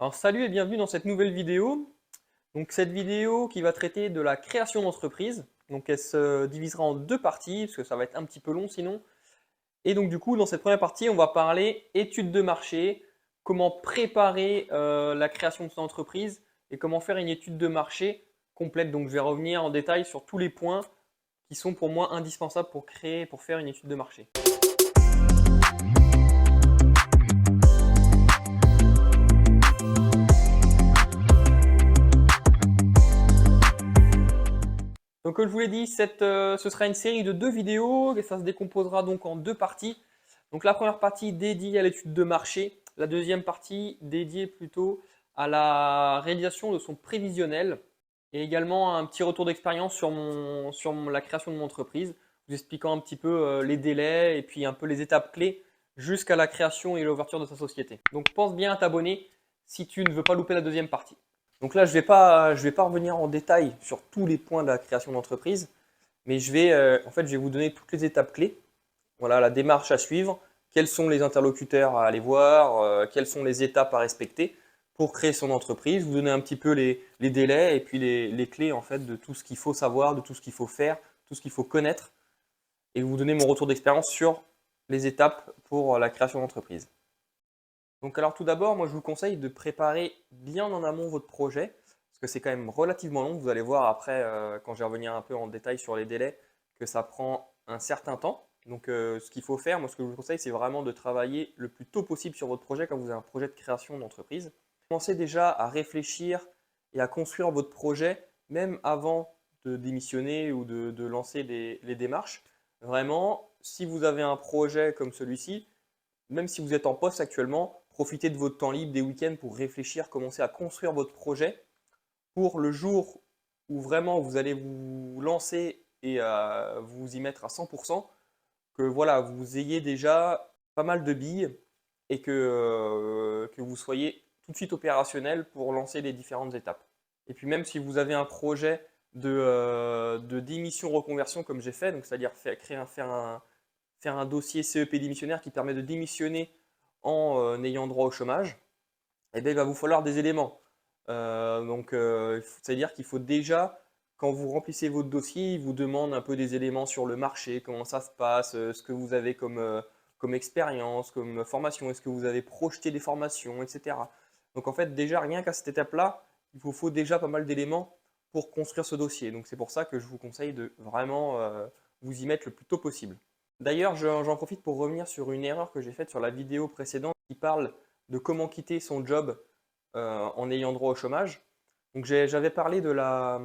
Alors salut et bienvenue dans cette nouvelle vidéo. Donc cette vidéo qui va traiter de la création d'entreprise. Donc elle se divisera en deux parties parce que ça va être un petit peu long sinon. Et donc du coup dans cette première partie on va parler études de marché, comment préparer la création de son entreprise et comment faire une étude de marché complète. Donc je vais revenir en détail sur tous les points qui sont pour moi indispensables pour faire une étude de marché. Donc comme je vous l'ai dit, ce sera une série de deux vidéos et ça se décomposera donc en deux parties. Donc la première partie dédiée à l'étude de marché, la deuxième partie dédiée plutôt à la réalisation de son prévisionnel et également un petit retour d'expérience sur la création de mon entreprise, vous expliquant un petit peu les délais et puis un peu les étapes clés jusqu'à la création et l'ouverture de sa société. Donc pense bien à t'abonner si tu ne veux pas louper la deuxième partie. Donc là, je vais pas revenir en détail sur tous les points de la création d'entreprise, mais je vais vous donner toutes les étapes clés. Voilà, la démarche à suivre, quels sont les interlocuteurs à aller voir, quelles sont les étapes à respecter pour créer son entreprise, vous donner un petit peu les délais et puis les clés en fait de tout ce qu'il faut savoir, de tout ce qu'il faut faire, tout ce qu'il faut connaître, et vous donner mon retour d'expérience sur les étapes pour la création d'entreprise. Donc alors tout d'abord, moi je vous conseille de préparer bien en amont votre projet, parce que c'est quand même relativement long. Vous allez voir après, quand je vais revenir un peu en détail sur les délais, que ça prend un certain temps. Donc ce qu'il faut faire, moi ce que je vous conseille, c'est vraiment de travailler le plus tôt possible sur votre projet quand vous avez un projet de création d'entreprise. Commencez déjà à réfléchir et à construire votre projet, même avant de démissionner ou de lancer les démarches. Vraiment, si vous avez un projet comme celui-ci, même si vous êtes en poste actuellement, profitez de votre temps libre des week-ends pour réfléchir, commencer à construire votre projet pour le jour où vraiment vous allez vous lancer et vous y mettre à 100%, que voilà, vous ayez déjà pas mal de billes et que vous soyez tout de suite opérationnel pour lancer les différentes étapes. Et puis même si vous avez un projet de démission reconversion comme j'ai fait, donc c'est-à-dire faire un dossier CEP démissionnaire qui permet de démissionner en ayant droit au chômage, eh bien, il va vous falloir des éléments. C'est-à-dire qu'il faut déjà, quand vous remplissez votre dossier, il vous demande un peu des éléments sur le marché, comment ça se passe, ce que vous avez comme expérience, comme formation, est-ce que vous avez projeté des formations, etc. Donc en fait, déjà, rien qu'à cette étape-là, il vous faut déjà pas mal d'éléments pour construire ce dossier. Donc c'est pour ça que je vous conseille de vraiment vous y mettre le plus tôt possible. D'ailleurs, j'en profite pour revenir sur une erreur que j'ai faite sur la vidéo précédente qui parle de comment quitter son job en ayant droit au chômage. Donc j'avais parlé de la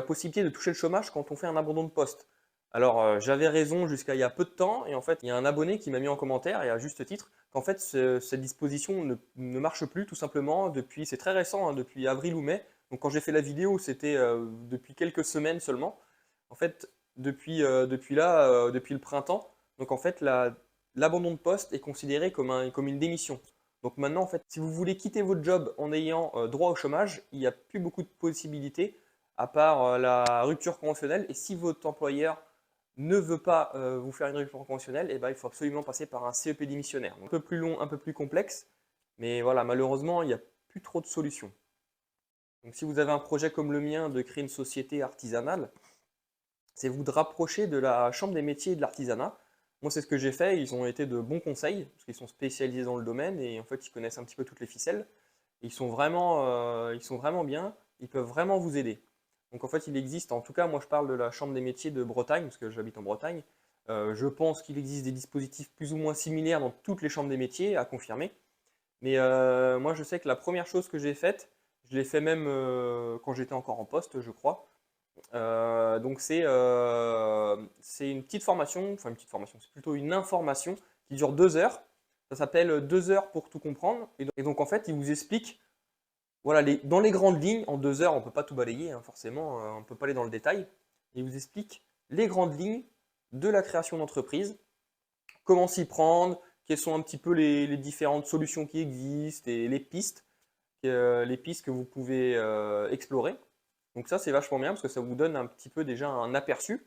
possibilité de toucher le chômage quand on fait un abandon de poste. Alors j'avais raison jusqu'à il y a peu de temps et en fait il y a un abonné qui m'a mis en commentaire et à juste titre qu'en fait cette disposition ne marche plus tout simplement depuis, c'est très récent, hein, depuis avril ou mai. Donc quand j'ai fait la vidéo c'était depuis quelques semaines seulement. En fait depuis le printemps, donc en fait l'abandon de poste est considéré comme une démission. Donc maintenant, en fait, si vous voulez quitter votre job en ayant droit au chômage, il n'y a plus beaucoup de possibilités à part la rupture conventionnelle. Et si votre employeur ne veut pas vous faire une rupture conventionnelle, eh ben, il faut absolument passer par un CEP démissionnaire. Donc, un peu plus long, un peu plus complexe, mais voilà, malheureusement, il n'y a plus trop de solutions. Donc si vous avez un projet comme le mien de créer une société artisanale, c'est vous de rapprocher de la Chambre des métiers et de l'artisanat. Moi, c'est ce que j'ai fait. Ils ont été de bons conseils, parce qu'ils sont spécialisés dans le domaine et en fait, ils connaissent un petit peu toutes les ficelles. Et ils sont vraiment bien. Ils peuvent vraiment vous aider. Donc, en fait, il existe, en tout cas, moi, je parle de la Chambre des métiers de Bretagne, parce que j'habite en Bretagne. Je pense qu'il existe des dispositifs plus ou moins similaires dans toutes les chambres des métiers, à confirmer. Mais moi, je sais que la première chose que j'ai faite, je l'ai fait même quand j'étais encore en poste, je crois. C'est une petite formation, enfin une petite formation, c'est plutôt une information qui dure 2 heures. Ça s'appelle 2 heures pour tout comprendre. Et donc en fait, il vous explique, voilà, dans les grandes lignes, en 2 heures, on ne peut pas tout balayer, hein, forcément, on ne peut pas aller dans le détail. Il vous explique les grandes lignes de la création d'entreprise, comment s'y prendre, quelles sont un petit peu les différentes solutions qui existent et les pistes que vous pouvez explorer. Donc ça, c'est vachement bien parce que ça vous donne un petit peu déjà un aperçu.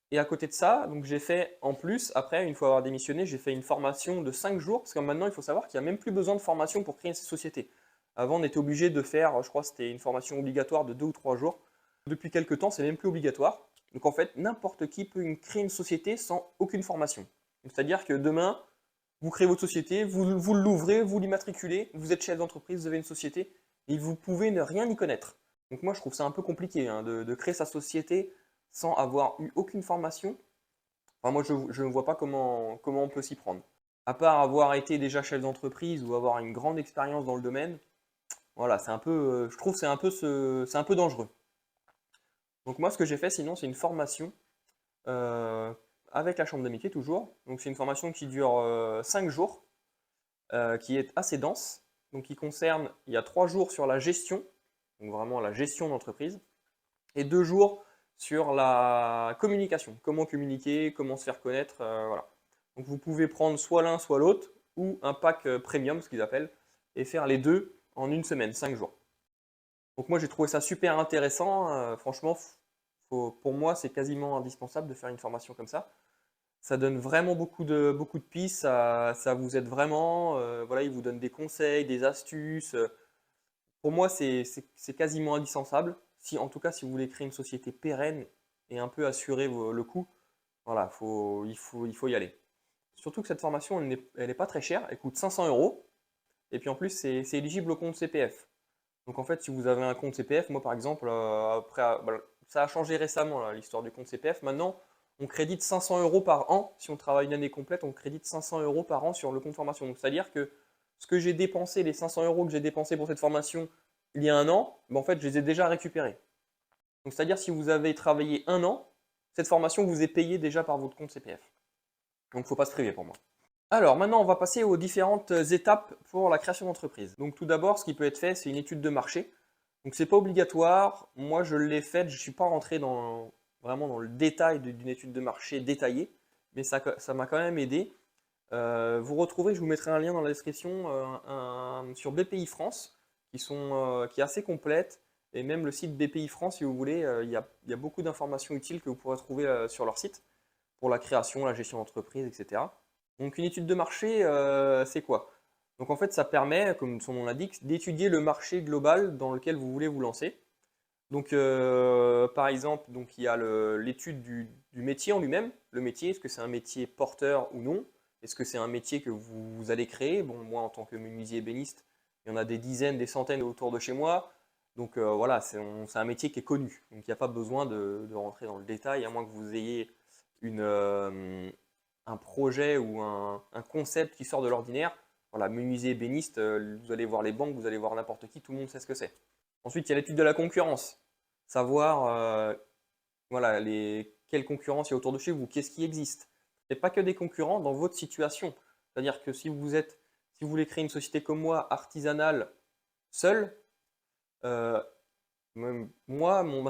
Et à côté de ça, donc j'ai fait en plus, après, une fois avoir démissionné, j'ai fait une formation de 5 jours parce que maintenant, il faut savoir qu'il n'y a même plus besoin de formation pour créer une société. Avant, on était obligé de faire, je crois que c'était une formation obligatoire de 2 ou 3 jours. Depuis quelques temps, c'est même plus obligatoire. Donc en fait, n'importe qui peut créer une société sans aucune formation. C'est-à-dire que demain, vous créez votre société, vous l'ouvrez, vous l'immatriculez, vous êtes chef d'entreprise, vous avez une société, et vous pouvez ne rien y connaître. Donc moi, je trouve ça un peu compliqué hein, de créer sa société sans avoir eu aucune formation. Enfin, moi, je ne vois pas comment on peut s'y prendre. À part avoir été déjà chef d'entreprise ou avoir une grande expérience dans le domaine, voilà, c'est un peu, je trouve que c'est un peu dangereux. Donc moi, ce que j'ai fait sinon, c'est une formation euh, avec la chambre des métiers toujours. Donc c'est une formation qui dure 5 jours, qui est assez dense. Donc qui concerne, il y a 3 jours sur la gestion, donc vraiment la gestion d'entreprise, et 2 jours sur la communication. Comment communiquer, comment se faire connaître, voilà. Donc vous pouvez prendre soit l'un, soit l'autre, ou un pack premium, ce qu'ils appellent, et faire les deux en une semaine, 5 jours. Donc moi j'ai trouvé ça super intéressant, franchement, pour moi c'est quasiment indispensable de faire une formation comme ça. Ça donne vraiment beaucoup de pistes, ça vous aide vraiment, voilà, ils vous donnent des conseils, des astuces. Pour moi c'est quasiment indispensable, si, en tout cas si vous voulez créer une société pérenne et un peu assurer le coût, voilà, il faut y aller. Surtout que cette formation elle n'est pas très chère, elle coûte 500 euros, et puis en plus c'est éligible au compte CPF. Donc en fait, si vous avez un compte CPF, moi par exemple, après, voilà, ça a changé récemment l'histoire du compte CPF. Maintenant, on crédite 500 euros par an. Si on travaille une année complète, on crédite 500 euros par an sur le compte formation. Donc c'est-à-dire que ce que j'ai dépensé, les 500 euros que j'ai dépensés pour cette formation il y a un an, ben, en fait, je les ai déjà récupérés. Donc c'est-à-dire si vous avez travaillé un an, cette formation vous est payée déjà par votre compte CPF. Donc il ne faut pas se priver pour moi. Alors maintenant, on va passer aux différentes étapes pour la création d'entreprise. Donc tout d'abord, ce qui peut être fait, c'est une étude de marché. Donc c'est pas obligatoire. Moi, je l'ai faite. Je ne suis pas rentré vraiment dans le détail d'une étude de marché détaillée, mais ça m'a quand même aidé. Vous retrouvez, je vous mettrai un lien dans la description sur BPI France, qui est assez complète, et même le site BPI France, si vous voulez, il y a beaucoup d'informations utiles que vous pourrez trouver sur leur site pour la création, la gestion d'entreprise, etc. Donc une étude de marché, c'est quoi? Donc en fait, ça permet, comme son nom l'indique, d'étudier le marché global dans lequel vous voulez vous lancer. Donc par exemple, donc, il y a l'étude du métier en lui-même. Le métier, est-ce que c'est un métier porteur ou non? Est-ce que c'est un métier que vous allez créer? Bon, moi en tant que menuisier ébéniste, il y en a des dizaines, des centaines autour de chez moi. Donc voilà, c'est un métier qui est connu. Donc il n'y a pas besoin de rentrer dans le détail, à moins que vous ayez un projet ou un concept qui sort de l'ordinaire. Voilà, menuisier ébéniste, vous allez voir les banques, vous allez voir n'importe qui, tout le monde sait ce que c'est. Ensuite, il y a l'étude de la concurrence. Savoir voilà, quelle concurrence il y a autour de chez vous, qu'est-ce qui existe. Et pas que des concurrents dans votre situation. C'est-à-dire que si vous voulez créer une société comme moi, artisanale, seule, ma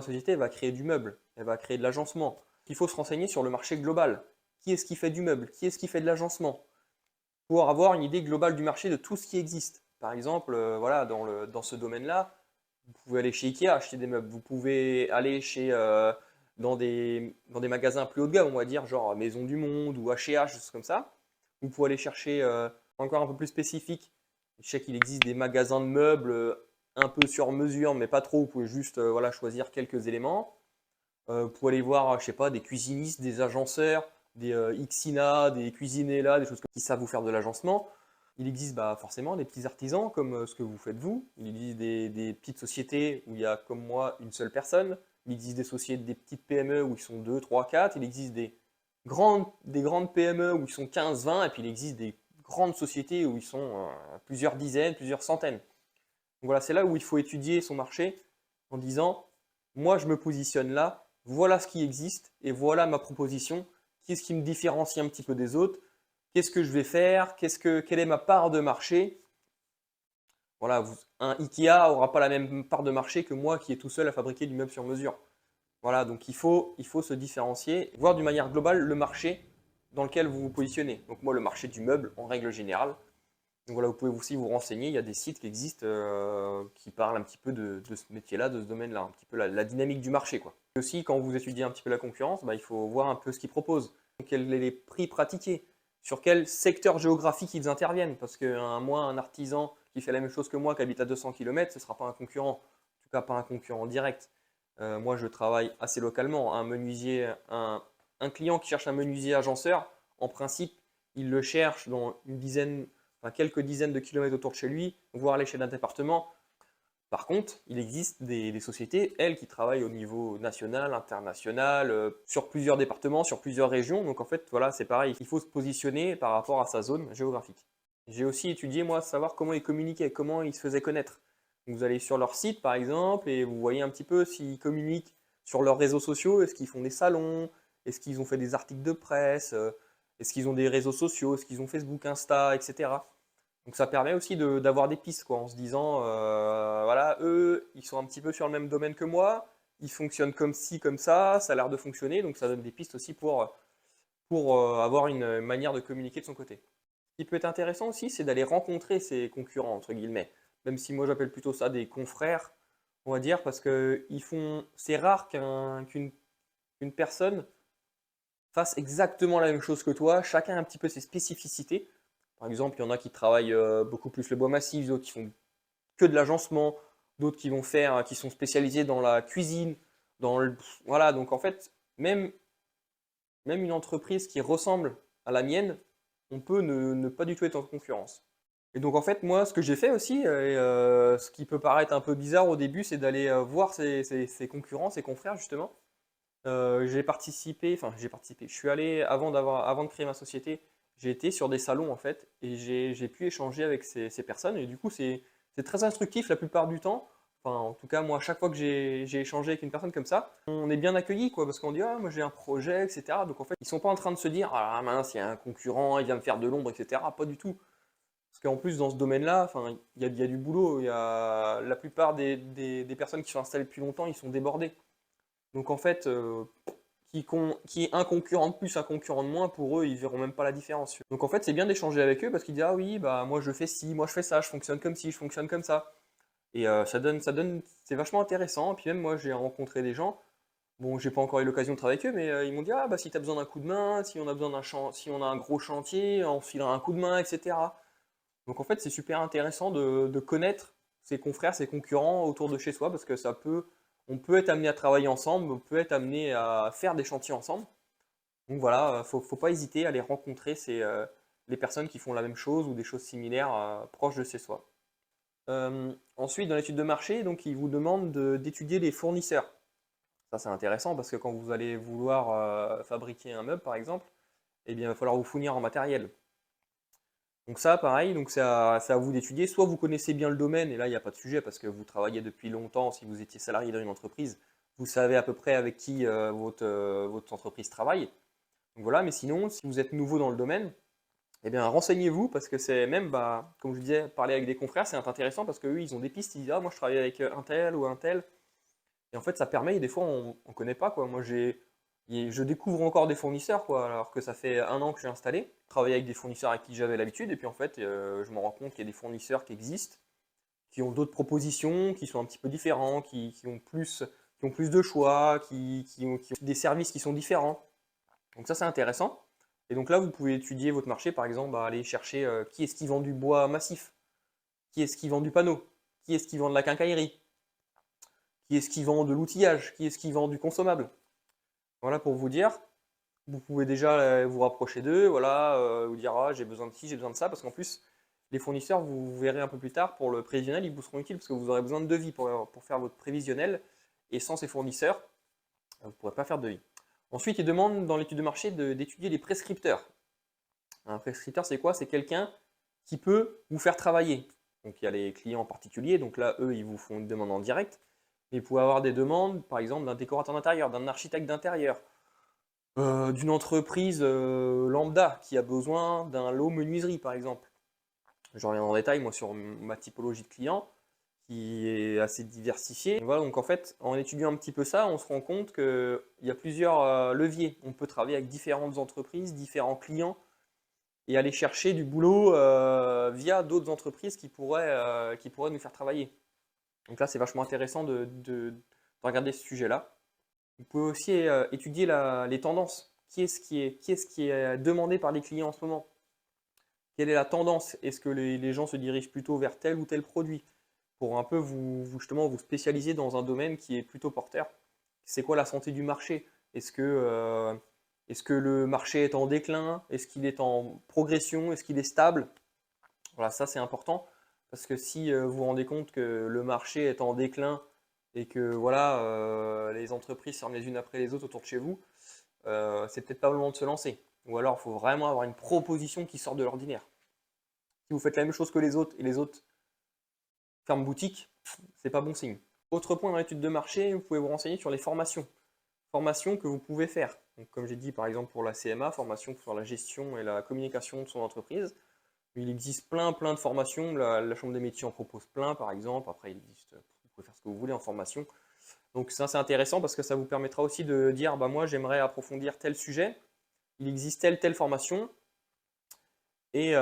société elle va créer du meuble, elle va créer de l'agencement. Il faut se renseigner sur le marché global. Qui est-ce qui fait du meuble? Qui est-ce qui fait de l'agencement? Pour avoir une idée globale du marché de tout ce qui existe. Par exemple, voilà, dans ce domaine-là, vous pouvez aller chez Ikea acheter des meubles. Vous pouvez aller dans des magasins plus haut de gamme, on va dire, genre Maison du Monde ou H&H, des choses comme ça. Vous pouvez aller chercher encore un peu plus spécifique. Je sais qu'il existe des magasins de meubles un peu sur mesure, mais pas trop. Vous pouvez juste voilà, choisir quelques éléments. Vous pouvez aller voir, je sais pas, des cuisinistes, des agenceurs, des Xina, des Cuisinella, des choses comme ça qui savent vous faire de l'agencement. Il existe forcément des petits artisans comme ce que vous faites vous. Il existe des petites sociétés où il y a comme moi une seule personne. Il existe des sociétés, des petites PME où ils sont 2, 3, 4. Il existe des grandes PME où ils sont 15, 20. Et puis il existe des grandes sociétés où ils sont plusieurs dizaines, plusieurs centaines. Donc voilà, c'est là où il faut étudier son marché en disant, moi je me positionne là, voilà ce qui existe et voilà ma proposition. Qu'est-ce qui me différencie un petit peu des autres? Qu'est-ce que je vais faire? Quelle est ma part de marché? Voilà, un Ikea n'aura pas la même part de marché que moi qui est tout seul à fabriquer du meuble sur mesure. Voilà, donc il faut se différencier, voir d'une manière globale le marché dans lequel vous vous positionnez. Donc moi, le marché du meuble en règle générale. Donc voilà, vous pouvez aussi vous renseigner, il y a des sites qui existent qui parlent un petit peu de ce métier-là, de ce domaine-là, un petit peu la dynamique du marché, quoi. Et aussi, quand vous étudiez un petit peu la concurrence, il faut voir un peu ce qu'ils proposent, quels sont les prix pratiqués, sur quel secteur géographique ils interviennent, parce que moi, un artisan qui fait la même chose que moi, qui habite à 200 km, ce ne sera pas un concurrent. En tout cas, pas un concurrent direct. Moi, je travaille assez localement. Un client qui cherche un menuisier agenceur, en principe, il le cherche dans une dizaine, enfin, quelques dizaines de kilomètres autour de chez lui, voire à l'échelle d'un département. Par contre, il existe des sociétés, elles, qui travaillent au niveau national, international, sur plusieurs départements, sur plusieurs régions. Donc en fait, voilà, c'est pareil, il faut se positionner par rapport à sa zone géographique. J'ai aussi étudié, moi, savoir comment ils communiquaient, comment ils se faisaient connaître. Donc, vous allez sur leur site, par exemple, et vous voyez un petit peu s'ils communiquent sur leurs réseaux sociaux. Est-ce qu'ils font des salons? Est-ce qu'ils ont fait des articles de presse? Est-ce qu'ils ont des réseaux sociaux? Est-ce qu'ils ont Facebook, Insta, etc. Donc ça permet aussi d'avoir des pistes, quoi, en se disant, voilà, eux, ils sont un petit peu sur le même domaine que moi, ils fonctionnent comme ci, comme ça a l'air de fonctionner, donc ça donne des pistes aussi pour avoir une manière de communiquer de son côté. Ce qui peut être intéressant aussi, c'est d'aller rencontrer ses concurrents, entre guillemets, même si moi j'appelle plutôt ça des confrères, on va dire, parce que c'est rare qu'une personne fasse exactement la même chose que toi, chacun a un petit peu ses spécificités. Par exemple, il y en a qui travaillent beaucoup plus le bois massif, d'autres qui font que de l'agencement, d'autres qui sont spécialisés dans la cuisine, voilà. Donc en fait, même une entreprise qui ressemble à la mienne, on peut ne pas du tout être en concurrence. Et donc en fait, moi, ce que j'ai fait aussi, ce qui peut paraître un peu bizarre au début, c'est d'aller voir ses concurrents, ses confrères justement. J'ai participé. Je suis allé avant de créer ma société, j'ai été sur des salons en fait et j'ai pu échanger avec ces personnes et du coup c'est très instructif la plupart du temps. Enfin, en tout cas, moi, à chaque fois que j'ai échangé avec une personne comme ça, on est bien accueilli quoi parce qu'on dit ah moi j'ai un projet, etc. Donc en fait, ils sont pas en train de se dire ah mince, il y a un concurrent, il vient me faire de l'ombre, etc. Pas du tout. Parce qu'en plus, dans ce domaine-là, enfin, il y a du boulot. La plupart des personnes qui sont installées depuis longtemps, ils sont débordés. Donc en fait, qui est un concurrent de plus, un concurrent de moins, pour eux, ils verront même pas la différence. Donc en fait, c'est bien d'échanger avec eux parce qu'ils disent ah oui, bah moi je fais ci, moi je fais ça, je fonctionne comme ci, je fonctionne comme ça. Et c'est vachement intéressant. Et puis même moi, j'ai rencontré des gens. Bon, j'ai pas encore eu l'occasion de travailler avec eux, mais ils m'ont dit ah bah si tu as besoin d'un coup de main, si on a besoin si on a un gros chantier, on filera un coup de main, etc. Donc en fait, c'est super intéressant de connaître ses confrères, ses concurrents autour de chez soi parce que on peut être amené à travailler ensemble, on peut être amené à faire des chantiers ensemble. Donc voilà, faut pas hésiter à aller rencontrer les personnes qui font la même chose ou des choses similaires proches de chez soi. Ensuite, dans l'étude de marché, donc, ils vous demandent d'étudier les fournisseurs. Ça, c'est intéressant parce que quand vous allez vouloir fabriquer un meuble, par exemple, eh bien, il va falloir vous fournir en matériel. Donc ça, pareil, donc c'est à vous d'étudier. Soit vous connaissez bien le domaine, et là, il n'y a pas de sujet parce que vous travaillez depuis longtemps. Si vous étiez salarié dans une entreprise, vous savez à peu près avec qui votre entreprise travaille. Donc voilà, mais sinon, si vous êtes nouveau dans le domaine, eh bien, renseignez-vous parce que c'est même, bah, comme je vous disais, parler avec des confrères, c'est intéressant parce qu'eux, ils ont des pistes. Ils disent, ah, moi, je travaille avec un tel ou un tel. Et en fait, ça permet, et des fois, on ne connaît pas, quoi. Moi, je découvre encore des fournisseurs, quoi, alors que ça fait un an que j'ai installé. Travailler avec des fournisseurs avec qui j'avais l'habitude, et puis en fait, je me rends compte qu'il y a des fournisseurs qui existent, qui ont d'autres propositions, qui sont un petit peu différents, qui ont plus de choix, qui ont des services qui sont différents. Donc ça, c'est intéressant. Et donc là, vous pouvez étudier votre marché, par exemple, bah, aller chercher qui est-ce qui vend du bois massif, qui est-ce qui vend du panneau, qui est-ce qui vend de la quincaillerie, qui est-ce qui vend de l'outillage, qui est-ce qui vend du consommable. Voilà pour vous dire. Vous pouvez déjà vous rapprocher d'eux, voilà, vous dire ah, j'ai besoin de ci, j'ai besoin de ça, parce qu'en plus, les fournisseurs, vous verrez un peu plus tard, pour le prévisionnel, ils vous seront utiles parce que vous aurez besoin de devis pour faire votre prévisionnel, et sans ces fournisseurs, vous ne pourrez pas faire de devis. Ensuite, ils demandent dans l'étude de marché d'étudier les prescripteurs. Un prescripteur, c'est quoi? C'est quelqu'un qui peut vous faire travailler. Donc il y a les clients particuliers, donc là, eux, ils vous font une demande en direct, mais vous pouvez avoir des demandes, par exemple, d'un décorateur d'intérieur, d'un architecte d'intérieur, d'une entreprise lambda qui a besoin d'un lot menuiserie, par exemple. Je reviens en détail, moi, sur ma typologie de clients, qui est assez diversifiée. Voilà, donc en fait, en étudiant un petit peu ça, on se rend compte qu'il y a plusieurs leviers. On peut travailler avec différentes entreprises, différents clients, et aller chercher du boulot via d'autres entreprises qui pourraient nous faire travailler. Donc là, c'est vachement intéressant de regarder ce sujet-là. Vous pouvez aussi étudier les tendances. Qui est-ce qui est demandé par les clients en ce moment? quelle est la tendance? Est-ce que les gens se dirigent plutôt vers tel ou tel produit? Pour un peu justement vous spécialiser dans un domaine qui est plutôt porteur. C'est quoi la santé du marché? Est-ce que le marché est en déclin? Est-ce qu'il est en progression? Est-ce qu'il est stable? Voilà, ça c'est important parce que si vous vous rendez compte que le marché est en déclin et que voilà, les entreprises ferment les unes après les autres autour de chez vous, c'est peut-être pas le moment de se lancer. Ou alors il faut vraiment avoir une proposition qui sort de l'ordinaire. Si vous faites la même chose que les autres et les autres ferment boutique, c'est pas bon signe. Autre point dans l'étude de marché, vous pouvez vous renseigner sur les formations. Formations que vous pouvez faire. Donc, comme j'ai dit par exemple pour la CMA, formation sur la gestion et la communication de son entreprise. Il existe plein de formations. La Chambre des métiers en propose plein par exemple. Après, il existe, vous pouvez faire ce que vous voulez en formation. Donc ça c'est intéressant parce que ça vous permettra aussi de dire bah, moi j'aimerais approfondir tel sujet. Il existe telle formation. Et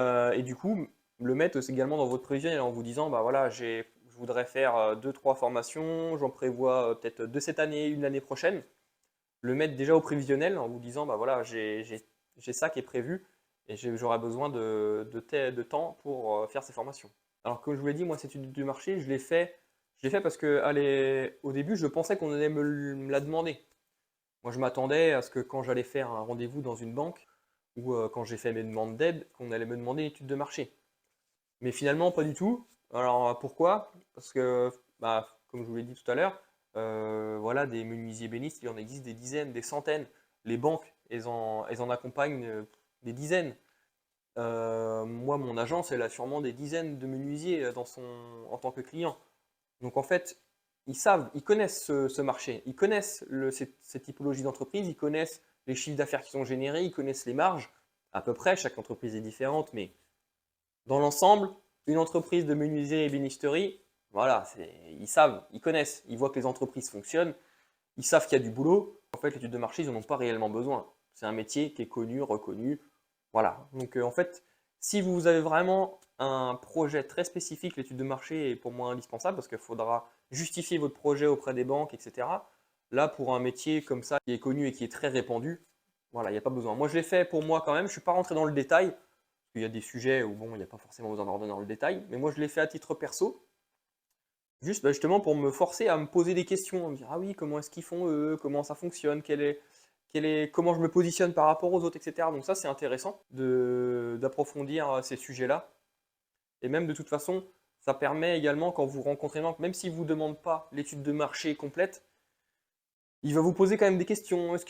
du coup, le mettre également dans votre prévisionnel en vous disant bah voilà, je voudrais faire 2-3 formations, j'en prévois peut-être 2 cette année, une l'année prochaine. Le mettre déjà au prévisionnel en vous disant bah voilà, j'ai ça qui est prévu et j'aurai besoin de temps pour faire ces formations. Alors comme je vous l'ai dit, moi cette étude du marché, je l'ai fait parce que au début, je pensais qu'on allait me la demander. Moi, je m'attendais à ce que quand j'allais faire un rendez-vous dans une banque ou quand j'ai fait mes demandes d'aide, qu'on allait me demander une étude de marché. Mais finalement, pas du tout. Alors pourquoi? Parce que, bah, comme je vous l'ai dit tout à l'heure, voilà, des menuisiers ébénistes, il en existe des dizaines, des centaines. Les banques, elles en accompagnent des dizaines. Moi, mon agence, elle a sûrement des dizaines de menuisiers en tant que client. Donc en fait, ils savent, ils connaissent ce marché, ils connaissent cette typologie d'entreprise, ils connaissent les chiffres d'affaires qui sont générés, ils connaissent les marges. À peu près, chaque entreprise est différente, mais dans l'ensemble, une entreprise de menuiserie et ébénisterie, voilà, ils savent, ils connaissent, ils voient que les entreprises fonctionnent, ils savent qu'il y a du boulot. En fait, l'étude de marché, ils n'en ont pas réellement besoin. C'est un métier qui est connu, reconnu. Voilà. Donc en fait, si vous avez vraiment un projet très spécifique, l'étude de marché est pour moi indispensable parce qu'il faudra justifier votre projet auprès des banques, etc. Là, pour un métier comme ça qui est connu et qui est très répandu, voilà, il n'y a pas besoin. Moi, je l'ai fait pour moi quand même. Je ne suis pas rentré dans le détail. Il y a des sujets où bon, il n'y a pas forcément besoin d'en dans le détail. Mais moi, je l'ai fait à titre perso. Juste bah, justement pour me forcer à me poser des questions, à me dire ah oui, comment est-ce qu'ils font eux, comment ça fonctionne, comment je me positionne par rapport aux autres, etc. Donc ça c'est intéressant d'approfondir ces sujets-là. Et même de toute façon, ça permet également quand vous rencontrez une banque, même s'il ne vous demande pas l'étude de marché complète, il va vous poser quand même des questions. Qu'est-ce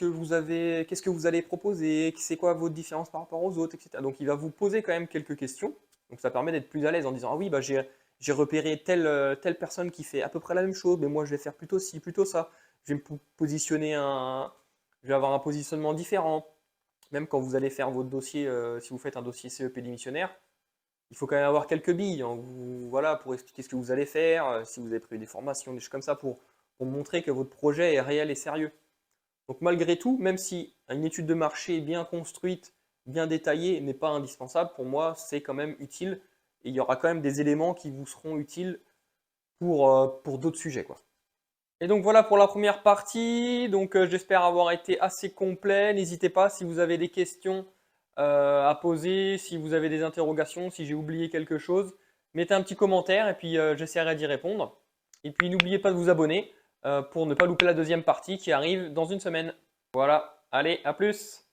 que vous allez proposer? C'est quoi votre différence par rapport aux autres, etc. Donc il va vous poser quand même quelques questions. Donc ça permet d'être plus à l'aise en disant ah oui, bah, j'ai repéré telle personne qui fait à peu près la même chose, mais moi je vais faire plutôt ci, plutôt ça. Je vais me positionner je vais avoir un positionnement différent. Même quand vous allez faire votre dossier, si vous faites un dossier CEP démissionnaire, il faut quand même avoir quelques billes, hein, voilà, pour expliquer ce que vous allez faire, si vous avez prévu des formations, des choses comme ça, pour montrer que votre projet est réel et sérieux. Donc malgré tout, même si une étude de marché bien construite, bien détaillée n'est pas indispensable, pour moi, c'est quand même utile. Et il y aura quand même des éléments qui vous seront utiles pour d'autres sujets, quoi. Et donc voilà pour la première partie. Donc j'espère avoir été assez complet. N'hésitez pas si vous avez des questions à poser, si vous avez des interrogations, si j'ai oublié quelque chose, mettez un petit commentaire et puis j'essaierai d'y répondre. Et puis n'oubliez pas de vous abonner pour ne pas louper la deuxième partie qui arrive dans une semaine. Voilà, allez, à plus!